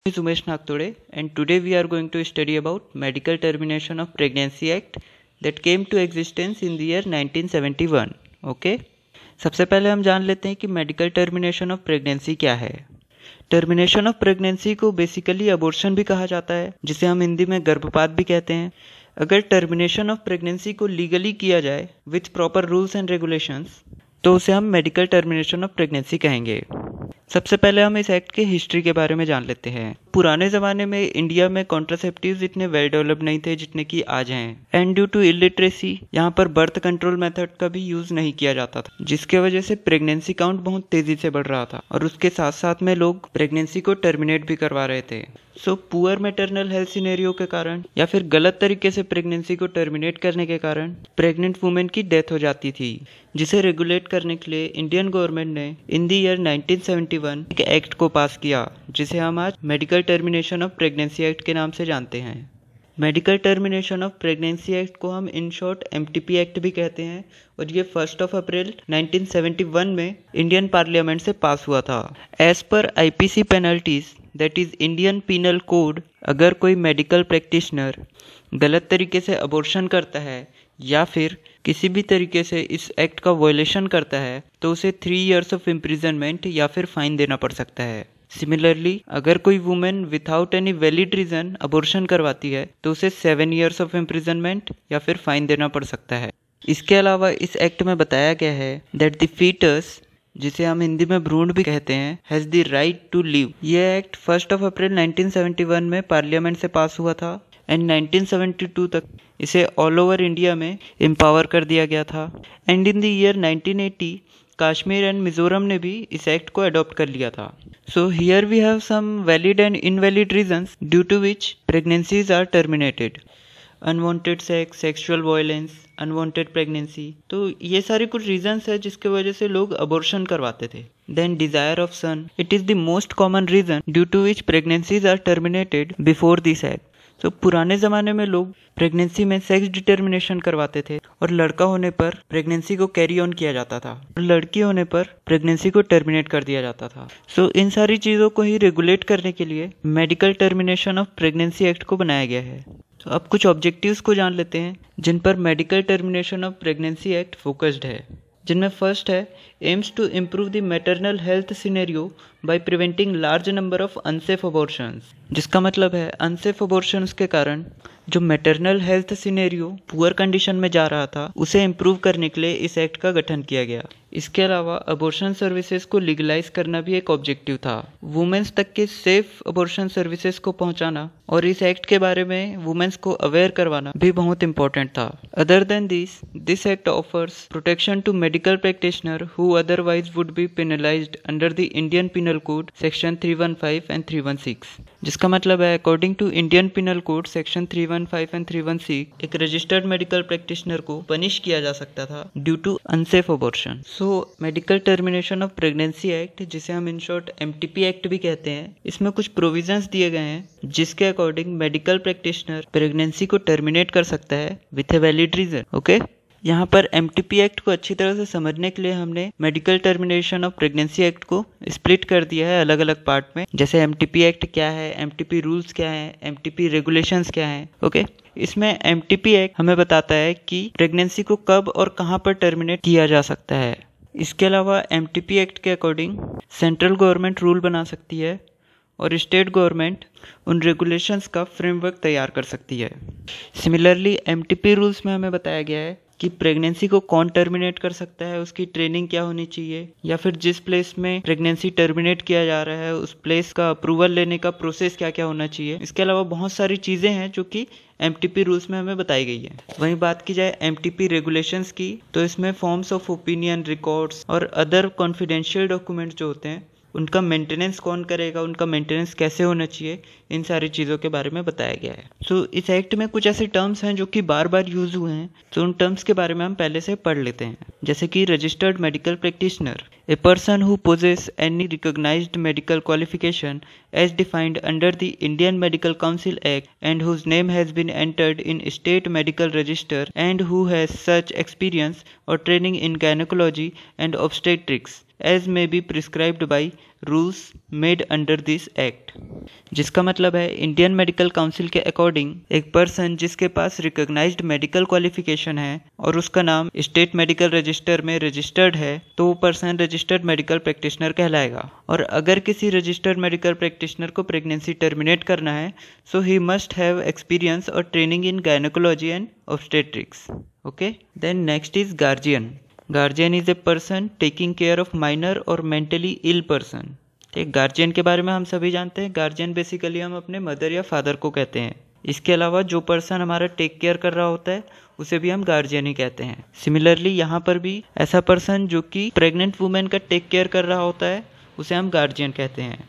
Is Umesh Nagtode, and today we are going to study about Medical Termination of Pregnancy Act that came to existence in the year 1971. Okay? सबसे पहले हम जान लेते हैं कि medical termination of pregnancy क्या है। Termination of pregnancy को बेसिकली अबॉर्शन भी कहा जाता है, जिसे हम हिंदी में गर्भपात भी कहते हैं। अगर टर्मिनेशन ऑफ प्रेगनेंसी को लीगली किया जाए with proper rules and regulations तो उसे हम मेडिकल टर्मिनेशन ऑफ प्रेगनेंसी कहेंगे। सबसे पहले हम इस एक्ट के हिस्ट्री के बारे में जान लेते हैं। पुराने ज़माने में इंडिया में कॉन्ट्रासेप्टिव्स इतने वेल डेवलप नहीं थे जितने कि आज हैं, एंड ड्यू टू इलिटरेसी यहाँ पर बर्थ कंट्रोल मेथड का भी यूज़ नहीं किया जाता था, जिसके वजह से प्रेगनेंसी काउंट बहुत तेज़ी से बढ़ रहा था और उसके साथ साथ में लोग प्रेगनेंसी को टर्मिनेट भी करवा रहे थे। So poor maternal health scenario के कारण या फिर गलत तरीके से प्रेगनेंसी को टर्मिनेट करने के कारण प्रेग्नेंट वुमेन की डेथ हो जाती थी, जिसे रेगुलेट करने के लिए इंडियन गवर्नमेंट ने इन द ईयर 1971 एक एक्ट को पास किया, जिसे हम आज medical termination of pregnancy act के नाम से जानते हैं। Medical termination of pregnancy act को हम इन शॉर्ट एमटीपी एक्ट भी कहते हैं और ये 1 अप्रैल 1971 में इंडियन पार्लियामेंट से पास हुआ था। As per IPC penalties that is Indian penal code, अगर कोई मेडिकल प्रैक्टिशनर गलत तरीके से अबॉर्शन करता है या फिर किसी भी तरीके से इस एक्ट का वायलेशन करता है तो उसे 3 इयर्स ऑफ इम्प्रिजनमेंट या फिर फाइन देना पड़ सकता है। सिमिलरली अगर कोई women without any valid reason abortion करवाती है तो उसे 7 इयर्स ऑफ इम्प्रिजनमेंट या फिर फाइन देना पड़ सकता है। इसके अलावा इस एक्ट में बताया गया है दैट द फीटस, जिसे हम हिंदी में भ्रूण भी कहते हैं, has the right to live. यह एक्ट 1 अप्रैल 1971 में पार्लियामेंट से पास हुआ था एंड 1972 तक इसे ऑल ओवर इंडिया में एम्पावर कर दिया गया था। And in the year 1980 Kashmir and Mizoram ने भी इस एक्ट को अडॉप्ट कर लिया था। So here we have some valid and invalid reasons due to which pregnancies are terminated. Unwanted sex, sexual violence, unwanted pregnancy, तो ये सारे कुछ रीजंस है जिसके वजह से लोग अबॉर्शन करवाते थे। Then desire of son, it is the most common reason due to which pregnancies are terminated before this act. तो पुराने ज़माने में लोग प्रेगनेंसी में सेक्स डिटर्मिनेशन करवाते थे और लड़का होने पर प्रेगनेंसी को कैरी ऑन किया जाता था और लड़की होने पर प्रेगनेंसी को टर्मिनेट कर दिया जाता था। सो इन सारी चीज़ों को ही रेगुलेट करने के लिए medical termination of pregnancy act को बनाया गया है। तो अब कुछ ऑब्जेक्टिव्स को जान लेते हैं जिन पर medical termination of pregnancy act focused है, जिनमें फर्स्ट है aims to improve the maternal health scenario by preventing large number of unsafe abortions. जिसका मतलब है अनसेफ अबॉर्शंस के कारण जो maternal health scenario poor condition में जा रहा था उसे इम्प्रूव करने के लिए इस एक्ट का गठन किया गया। इसके अलावा अबॉर्शन सर्विसेज को लीगलाइज करना भी एक ऑब्जेक्टिव था। वुमेन्स तक के सेफ अबॉर्शन सर्विसेज को पहुंचाना और इस एक्ट के बारे में वुमेन्स को अवेयर करवाना भी बहुत इंपॉर्टेंट था। Other than this act offers protection to medical practitioner who otherwise would be penalised under the Indian penal code section 315 and 316। जिसका मतलब है according to Indian penal code section 315 and 316 एक registered medical practitioner को punish किया जा सकता था due to unsafe abortion. So medical termination of pregnancy act, जिसे हम इन शॉर्ट एमटीपी एक्ट भी कहते हैं, इसमें कुछ प्रोविजंस दिए गए हैं जिसके अकॉर्डिंग मेडिकल प्रैक्टिशनर प्रेगनेंसी को टर्मिनेट कर सकता है with a valid reason. Okay, यहाँ पर एमटीपी एक्ट को अच्छी तरह से समझने के लिए हमने medical termination of pregnancy act को स्प्लिट कर दिया है अलग अलग पार्ट में, जैसे एमटीपी एक्ट क्या है, एमटीपी रूल्स क्या है, एमटीपी रेगुलेशंस क्या है। ओके, इसमें एमटीपी एक्ट हमें बताता है कि प्रेगनेंसी को कब और कहाँ पर टर्मिनेट किया जा सकता है। इसके अलावा एमटीपी एक्ट के अकॉर्डिंग सेंट्रल गवर्नमेंट रूल बना सकती है और स्टेट गवर्नमेंट उन रेगुलेशंस का फ्रेमवर्क तैयार कर सकती है। सिमिलरली एमटीपी रूल्स में हमें बताया गया है कि प्रेगनेंसी को कौन टर्मिनेट कर सकता है, उसकी ट्रेनिंग क्या होनी चाहिए, या फिर जिस प्लेस में प्रेगनेंसी टर्मिनेट किया जा रहा है उस प्लेस का अप्रूवल लेने का प्रोसेस क्या क्या होना चाहिए। इसके अलावा बहुत सारी चीज़ें हैं जो कि एमटीपी रूल्स में हमें बताई गई है। वहीं बात की जाए एमटीपी रेगुलेशंस की तो इसमें फॉर्म्स ऑफ ओपिनियन, रिकॉर्ड्स और अदर कॉन्फिडेंशियल डॉक्यूमेंट्स जो होते हैं उनका मेंटेनेंस कौन करेगा, उनका मेंटेनेंस कैसे होना चाहिए, इन सारी चीज़ों के बारे में बताया गया है। सो इस एक्ट में कुछ ऐसे टर्म्स हैं जो कि बार बार यूज हुए हैं, तो उन टर्म्स के बारे में हम पहले से पढ़ लेते हैं। जैसे कि registered medical practitioner, a person who possesses any recognised medical qualification as defined under the Indian Medical Council Act and whose name has been entered in state medical register and who has such experience और training in gynaecology and obstetrics as may be prescribed by rules made under this act। जिसका मतलब है Indian Medical council के according एक person जिसके पास recognised medical qualification है और उसका नाम स्टेट मेडिकल रजिस्टर में रजिस्टर्ड है तो वो पर्सन रजिस्टर्ड मेडिकल प्रैक्टिशनर कहलाएगा। और अगर किसी रजिस्टर्ड मेडिकल प्रैक्टिशनर को प्रेगनेंसी टर्मिनेट करना है so he must have experience और training in gynaecology and obstetrics. Okay, then next is guardian. Guardian is a person taking care of minor और mentally ill person. ठीक, guardian के बारे में हम सभी जानते हैं। गार्जियन बेसिकली हम अपने मदर या फादर को कहते हैं। इसके अलावा जो पर्सन हमारा टेक केयर कर रहा होता है उसे भी हम गार्जियन ही कहते हैं। सिमिलरली यहाँ पर भी ऐसा पर्सन जो कि प्रेग्नेंट वुमेन का टेक केयर कर रहा होता है उसे हम गार्जियन कहते हैं।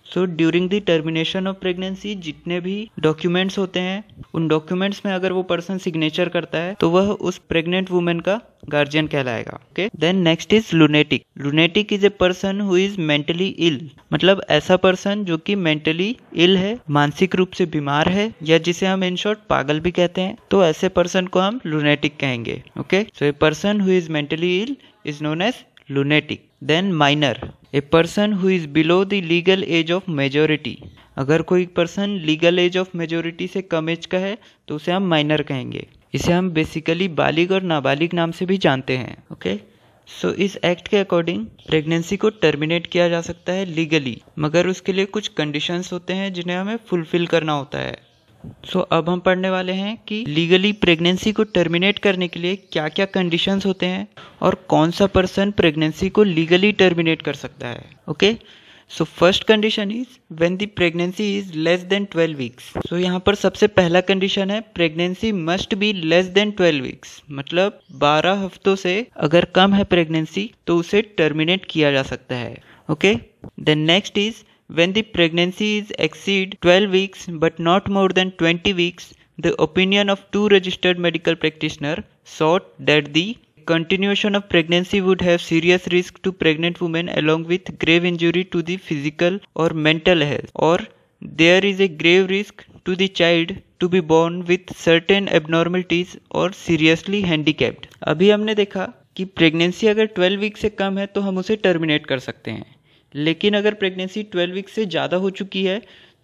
So during the termination of pregnancy जितने भी डॉक्यूमेंट्स होते हैं उन डॉक्यूमेंट्स में अगर वो पर्सन सिग्नेचर करता है तो वह उस प्रेग्नेंट वुमेन का गार्जियन कहलाएगा। Okay, then next is lunatic. Lunatic is a person who is mentally ill, मतलब ऐसा पर्सन जो कि मेंटली इल है, मानसिक रूप से बीमार है, या जिसे हम इन शॉर्ट पागल भी कहते हैं, तो ऐसे पर्सन को हम लुनेटिक कहेंगे। Okay, so a person who is mentally ill is known as lunatic. Then minor, a person who is below the legal age of majority. अगर कोई person legal age of majority से कम as का है तो उसे हम माइनर कहेंगे। इसे हम बेसिकली बालिग और नाबालिग नाम से भी जानते हैं। ओके, सो इस एक्ट के अकॉर्डिंग प्रेगनेंसी को टर्मिनेट किया जा सकता है लीगली, मगर उसके लिए कुछ कंडीशंस होते हैं जिन्हें हमें फुलफिल करना होता है। सो अब हम पढ़ने वाले हैं कि लीगली प्रेगनेंसी को टर्मिनेट करने के लिए क्या क्या कंडीशंस होते हैं और कौन सा पर्सन प्रेगनेंसी को लीगली टर्मिनेट कर सकता है। Okay, so first condition is when the pregnancy is less than 12 weeks. So यहाँ पर सबसे पहला कंडीशन है pregnancy must be less than 12 weeks, मतलब 12 हफ्तों से अगर कम है प्रेगनेंसी तो उसे टर्मिनेट किया जा सकता है। Okay, then next is when the pregnancy is exceed 12 weeks but not more than 20 weeks, the opinion of two registered medical practitioners sought that the continuation of pregnancy would have serious risk to pregnant women along with grave injury to the physical or mental health, or there is a grave risk to the child to be born with certain abnormalities or seriously handicapped। अभी हमने देखा कि pregnancy अगर 12 week से कम है तो हम उसे टर्मिनेट कर सकते हैं, लेकिन अगर प्रेगनेंसी 12 वीक से ज़्यादा हो चुकी है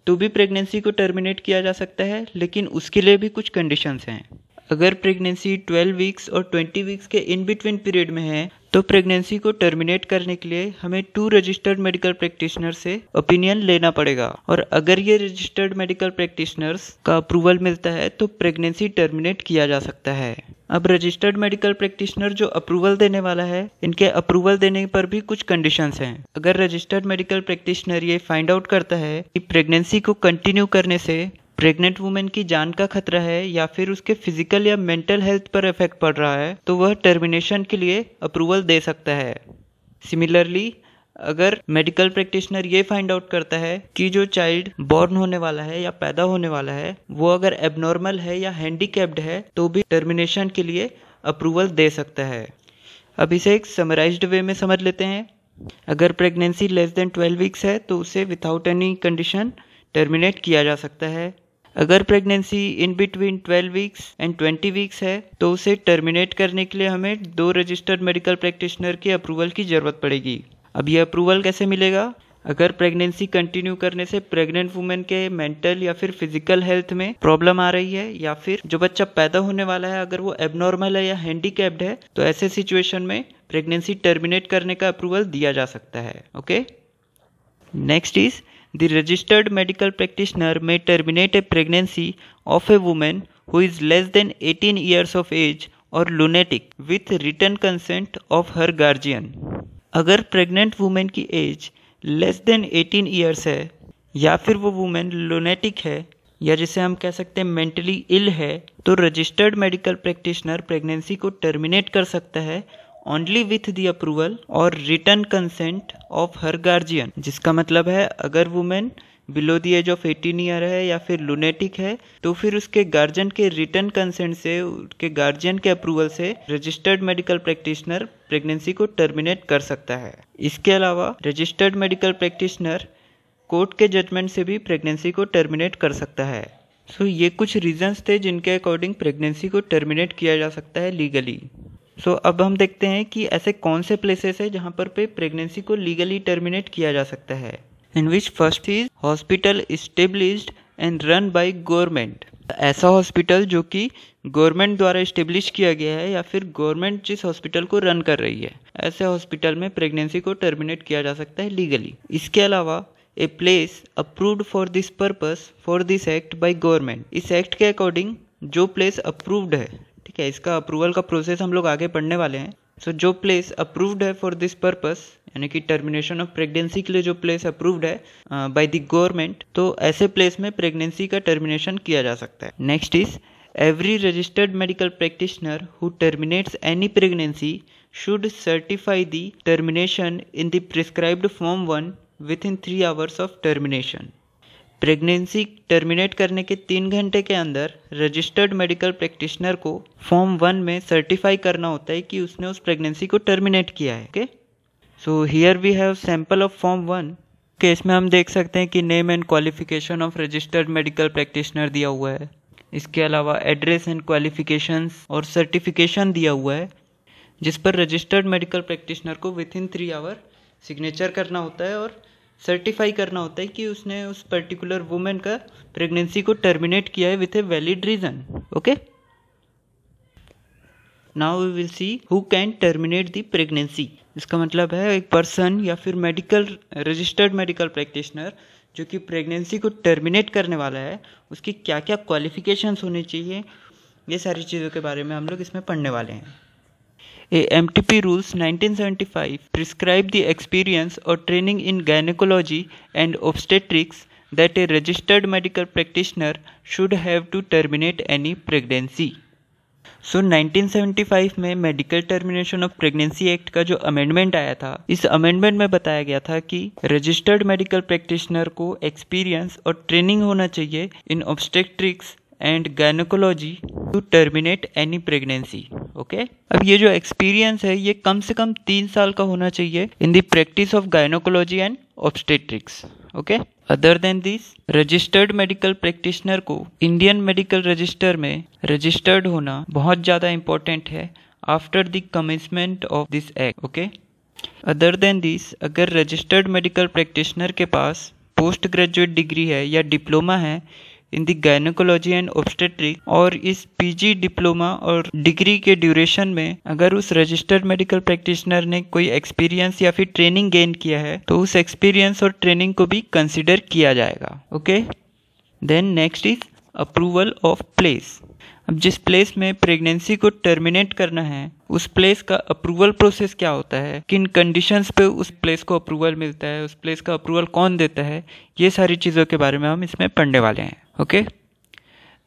तो भी प्रेगनेंसी को टर्मिनेट किया जा सकता है, लेकिन उसके लिए भी कुछ कंडीशंस हैं। अगर प्रेगनेंसी 12 वीक्स और 20 वीक्स के इन बिटवीन पीरियड में है तो प्रेगनेंसी को टर्मिनेट करने के लिए हमें 2 रजिस्टर्ड मेडिकल प्रैक्टिशनर से ओपिनियन लेना पड़ेगा, और अगर ये रजिस्टर्ड मेडिकल प्रैक्टिशनर्स का अप्रूवल मिलता है तो प्रेगनेंसी टर्मिनेट किया जा सकता है। अब रजिस्टर्ड मेडिकल प्रैक्टिशनर जो अप्रूवल देने वाला है, इनके अप्रूवल देने पर भी कुछ कंडीशंस हैं। अगर रजिस्टर्ड मेडिकल प्रैक्टिशनर ये फाइंड आउट करता है कि प्रेगनेंसी को कंटिन्यू करने से प्रेग्नेंट वुमेन की जान का खतरा है या फिर उसके फिजिकल या मेंटल हेल्थ पर इफेक्ट पड़ रहा है तो वह टर्मिनेशन के लिए अप्रूवल दे सकता है। सिमिलरली अगर मेडिकल प्रैक्टिशनर ये फाइंड आउट करता है कि जो चाइल्ड बॉर्न होने वाला है या पैदा होने वाला है वो अगर एबनॉर्मल है या हैंडीकैप्ड है तो भी टर्मिनेशन के लिए अप्रूवल दे सकता है। अब इसे एक समराइज्ड वे में समझ लेते हैं। अगर प्रेगनेंसी लेस देन 12 वीक्स है तो उसे विदाउट एनी कंडीशन टर्मिनेट किया जा सकता है। अगर pregnancy in between 12 weeks and 20 weeks है तो उसे टर्मिनेट करने के लिए हमें 2 रजिस्टर्ड मेडिकल प्रैक्टिशनर की अप्रूवल की ज़रूरत पड़ेगी। अब ये अप्रूवल कैसे मिलेगा? अगर प्रेगनेंसी कंटिन्यू करने से प्रेग्नेंट वुमेन के मेंटल या फिर फिजिकल हेल्थ में प्रॉब्लम आ रही है या फिर जो बच्चा पैदा होने वाला है अगर वो एबनॉर्मल है या हैंडीकैप्ड है तो ऐसे सिचुएशन में प्रेगनेंसी टर्मिनेट करने का अप्रूवल दिया जा सकता है। Okay, next is The registered medical practitioner may terminate a pregnancy of a woman who is less than 18 years of age or lunatic with written consent of her guardian। अगर pregnant women की as less than 18 years है या फिर वो women lunatic है या जिसे हम कह सकते हैं मेंटली इल है तो रजिस्टर्ड मेडिकल प्रैक्टिशनर प्रेगनेंसी को टर्मिनेट कर सकता है ओनली विथ द अप्रूवल और written consent of her guardian. जिसका मतलब है अगर women below the age of 18 year है या फिर लुनेटिक है तो फिर उसके गार्जियन के रिटर्न कंसेंट से, उसके गार्जियन के अप्रूवल से रजिस्टर्ड मेडिकल प्रैक्टिशनर प्रेगनेंसी को टर्मिनेट कर सकता है। इसके अलावा रजिस्टर्ड मेडिकल प्रैक्टिशनर कोर्ट के जजमेंट से भी प्रेगनेंसी को टर्मिनेट कर सकता है। सो ये कुछ रीजंस थे जिनके अकॉर्डिंग प्रेगनेंसी को टर्मिनेट किया जा सकता है लीगली। अब हम देखते हैं कि ऐसे कौन से प्लेसेस है जहाँ पर पे प्रेगनेंसी को लीगली टर्मिनेट किया जा सकता है। In which first is hospital established and run by government. ऐसा हॉस्पिटल जो कि गवर्नमेंट द्वारा इस्टेब्लिश किया गया है या फिर गवर्नमेंट जिस हॉस्पिटल को रन कर रही है, ऐसे हॉस्पिटल में प्रेगनेंसी को टर्मिनेट किया जा सकता है लीगली। इसके अलावा a place approved for this purpose for this act by government. इस एक्ट के अकॉर्डिंग जो प्लेस अप्रूव्ड है, ठीक है, इसका अप्रूवल का प्रोसेस हम लोग आगे पढ़ने वाले हैं। जो प्लेस अप्रूव्ड है फॉर दिस पर्पस, यानी कि टर्मिनेशन ऑफ प्रेगनेंसी के लिए जो प्लेस अप्रूव्ड है बाय द गवर्नमेंट, तो ऐसे प्लेस में प्रेगनेंसी का टर्मिनेशन किया जा सकता है। Next is every registered medical practitioner who terminates any pregnancy should certify the termination in the prescribed form 1 with in 3 hours of termination. Pregnancy terminate करने के 3 घंटे के अंदर रजिस्टर्ड मेडिकल प्रैक्टिशनर को फॉर्म 1 में सर्टिफाई करना होता है कि उसने उस प्रेगनेंसी को टर्मिनेट किया है। Okay, so here we have sample of form 1। Case में हम देख सकते हैं कि name and qualification of registered medical practitioner दिया हुआ है। इसके अलावा एड्रेस एंड क्वालिफिकेशंस और सर्टिफिकेशन दिया हुआ है, जिस पर रजिस्टर्ड मेडिकल प्रैक्टिशनर को विद इन 3 आवर सिग्नेचर करना होता है और सर्टिफाई करना होता है कि उसने उस पर्टिकुलर वुमेन का प्रेगनेंसी को टर्मिनेट किया है with a valid reason. Okay, now we will see who can terminate the pregnancy. इसका मतलब है एक पर्सन या फिर रजिस्टर्ड मेडिकल प्रैक्टिशनर जो कि प्रेगनेंसी को टर्मिनेट करने वाला है, उसकी क्या क्या क्वालिफिकेशंस होनी चाहिए, ये सारी चीज़ों के बारे में हम लोग इसमें पढ़ने वाले हैं। MTP rules 1975 prescribe the experience or training in gynecology and obstetrics that a registered medical practitioner should have to terminate any pregnancy. 1975 में medical termination of pregnancy act का जो अमेंडमेंट आया था, इस अमेंडमेंट में बताया गया था कि रजिस्टर्ड मेडिकल प्रैक्टिशनर को एक्सपीरियंस और ट्रेनिंग होना चाहिए in obstetrics and gynaecology to terminate any pregnancy. Okay, अब ये जो एक्सपीरियंस है ये कम से कम 3 साल का होना चाहिए in the practice of gynaecology and obstetrics. Okay, other than this registered medical practitioner को इंडियन मेडिकल रजिस्टर में रजिस्टर्ड होना बहुत ज़्यादा इंपॉर्टेंट है after the commencement of this act. Okay, other than this अगर रजिस्टर्ड मेडिकल प्रैक्टिशनर के पास post graduate degree है या डिप्लोमा है in the gynaecology and obstetric, और इस पीजी डिप्लोमा और डिग्री के ड्यूरेशन में अगर उस रजिस्टर्ड मेडिकल प्रैक्टिशनर ने कोई एक्सपीरियंस या फिर ट्रेनिंग गेन किया है, तो उस एक्सपीरियंस और ट्रेनिंग को भी कंसिडर किया जाएगा। Okay, then next is approval of place. अब जिस प्लेस में प्रेगनेंसी को टर्मिनेट करना है, उस प्लेस का अप्रूवल प्रोसेस क्या होता है, किन कंडीशंस पे उस प्लेस को अप्रूवल मिलता है, उस प्लेस का अप्रूवल कौन देता है, ये सारी चीज़ों के बारे में हम इसमें पढ़ने वाले हैं। Okay,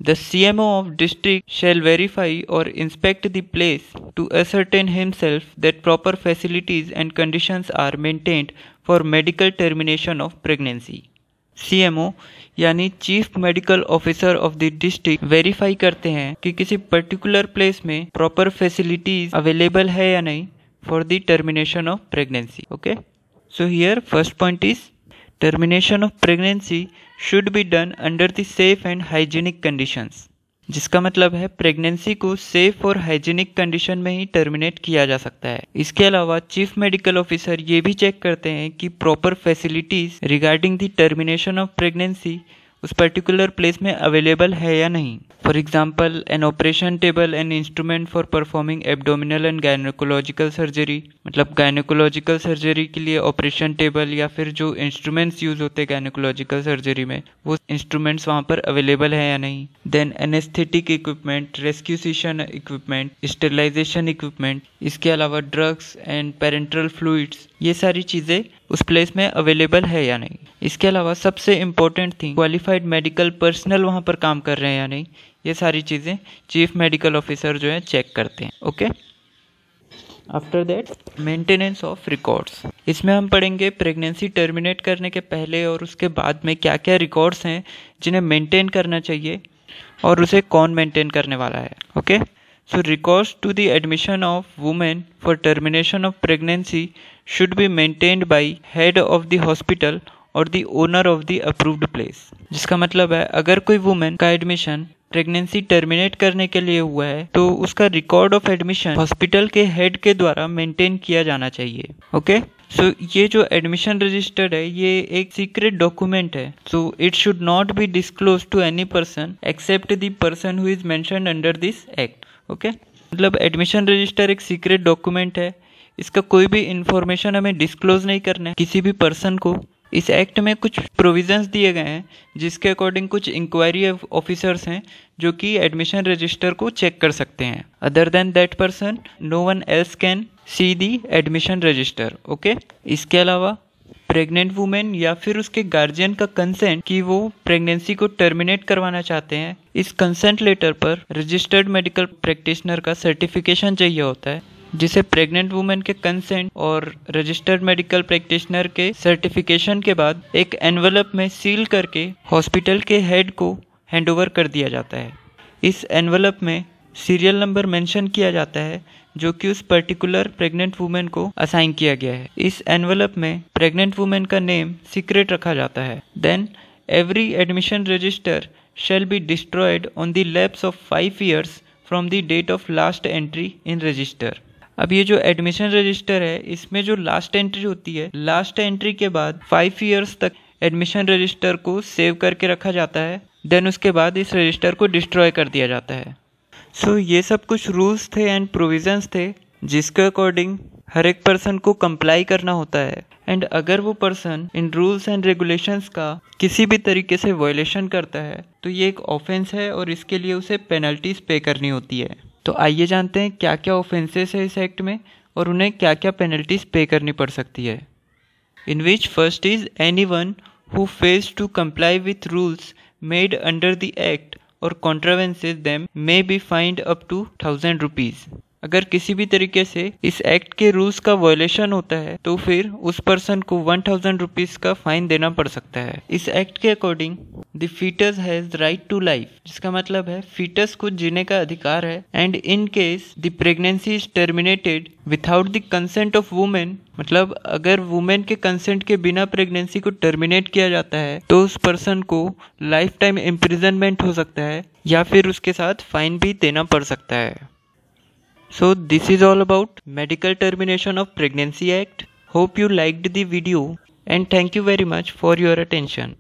the CMO of district shall verify और inspect the place to ascertain himself that proper facilities and conditions are maintained for medical termination of pregnancy. CMO यानी chief medical officer of the district verify करते हैं कि किसी particular place में proper facilities available है या नहीं for the termination of pregnancy. Okay, so here first point is termination of pregnancy should be done under the safe and hygienic conditions, जिसका मतलब है प्रेगनेंसी को सेफ और हाइजीनिक कंडीशन में ही टर्मिनेट किया जा सकता है। इसके अलावा चीफ मेडिकल ऑफिसर ये भी चेक करते हैं कि proper facilities regarding the termination of pregnancy उस पर्टिकुलर प्लेस में अवेलेबल है या नहीं। For example an operation table and instrument for performing abdominal and gynaecological surgery, मतलब गायनेकोलॉजिकल सर्जरी के लिए ऑपरेशन टेबल या फिर जो इंस्ट्रूमेंट्स यूज होते हैं गायनेकोलॉजिकल सर्जरी में, वो इंस्ट्रूमेंट्स वहाँ पर अवेलेबल है या नहीं। Then anaesthetic equipment, resuscitation equipment, sterilisation equipment, इसके अलावा ड्रग्स एंड पेरेंट्रल फ्लूइड्स, ये सारी चीज़ें उस प्लेस में अवेलेबल है या नहीं। इसके अलावा सबसे important thing, qualified medical personnel वहाँ पर काम कर रहे हैं या नहीं, ये सारी चीज़ें चीफ मेडिकल ऑफिसर जो है चेक करते हैं। Okay, after that maintenance of records. इसमें हम पढ़ेंगे प्रेगनेंसी टर्मिनेट करने के पहले और उसके बाद में क्या क्या रिकॉर्ड्स हैं जिन्हें मेंटेन करना चाहिए और उसे कौन मेंटेन करने वाला है। Okay, so records to the admission of women for termination of pregnancy should be maintained by head of the hospital और the owner of the approved place। जिसका मतलब है अगर कोई वुमेन का एडमिशन प्रेगनेंसी टर्मिनेट करने के लिए हुआ है तो उसका रिकॉर्ड ऑफ एडमिशन हॉस्पिटल के हेड के द्वारा मेंटेन किया जाना चाहिए। ओके, सो ये जो एडमिशन रजिस्टर्ड है ये एक सीक्रेट डॉक्यूमेंट है, so it should not be disclose to any person except the person who is mentioned under this act. Okay, मतलब एडमिशन रजिस्टर एक सीक्रेट डॉक्यूमेंट है, इसका कोई भी इंफॉर्मेशन हमें डिस्क्लोज नहीं करना है किसी भी पर्सन को। इस एक्ट में कुछ प्रोविजंस दिए गए हैं जिसके अकॉर्डिंग कुछ इंक्वायरी ऑफिसर्स हैं जो कि एडमिशन रजिस्टर को चेक कर सकते हैं। Other than that person no one else can see the admission register. Okay, इसके अलावा प्रेग्नेंट वुमेन या फिर उसके गार्जियन का कंसेंट कि वो प्रेगनेंसी को टर्मिनेट करवाना चाहते हैं, इस कंसेंट लेटर पर रजिस्टर्ड मेडिकल प्रैक्टिशनर का सर्टिफिकेशन चाहिए होता है, जिसे प्रेग्नेंट वुमेन के कंसेंट और रजिस्टर्ड मेडिकल प्रैक्टिशनर के सर्टिफिकेशन के बाद एक एनवलप में सील करके हॉस्पिटल के हेड को हैंडओवर कर दिया जाता है। इस एनवलप में सीरियल नंबर मेंशन किया जाता है जो कि उस पर्टिकुलर प्रेग्नेंट वुमेन को असाइन किया गया है। इस एनवलप में प्रेग्नेंट वुमेन का नेम सीक्रेट रखा जाता है। Then every admission register shall be destroyed on the lapse of 5 years from the date of last entry in register। अब ये जो एडमिशन रजिस्टर है इसमें जो लास्ट एंट्री होती है, लास्ट एंट्री के बाद 5 इयर्स तक एडमिशन रजिस्टर को सेव करके रखा जाता है। देन उसके बाद इस रजिस्टर को डिस्ट्रॉय कर दिया जाता है। सो ये सब कुछ रूल्स थे एंड प्रोविजंस थे जिसके अकॉर्डिंग हर एक पर्सन को कंप्लाई करना होता है। एंड अगर वो person in rules and regulations का किसी भी तरीके से वायलेशन करता है तो ये एक ऑफेंस है और इसके लिए उसे पेनल्टीज पे करनी होती है। तो आइए जानते हैं क्या क्या ऑफेंसेस है इस एक्ट में और उन्हें क्या क्या पेनल्टीज पे करनी पड़ सकती है। In which first is anyone who fails to comply with rules made under the act और contravenes them may be fined up to 1000 rupees. अगर किसी भी तरीके से इस एक्ट के रूल्स का वायलेशन होता है तो फिर उस पर्सन को 1000 रुपीज का फाइन देना पड़ सकता है। इस एक्ट के according the foetus has right to life, जिसका मतलब है फीटस को जीने का अधिकार है। And in case the pregnancy is terminated without the consent of women, मतलब अगर वुमेन के कंसेंट के बिना प्रेगनेंसी को टर्मिनेट किया जाता है तो उस पर्सन को लाइफ टाइम इम्प्रिजनमेंट हो सकता है या फिर उसके साथ फाइन भी देना पड़ सकता है। So this is all about medical termination of pregnancy act. Hope you liked the video and thank you very much for your attention.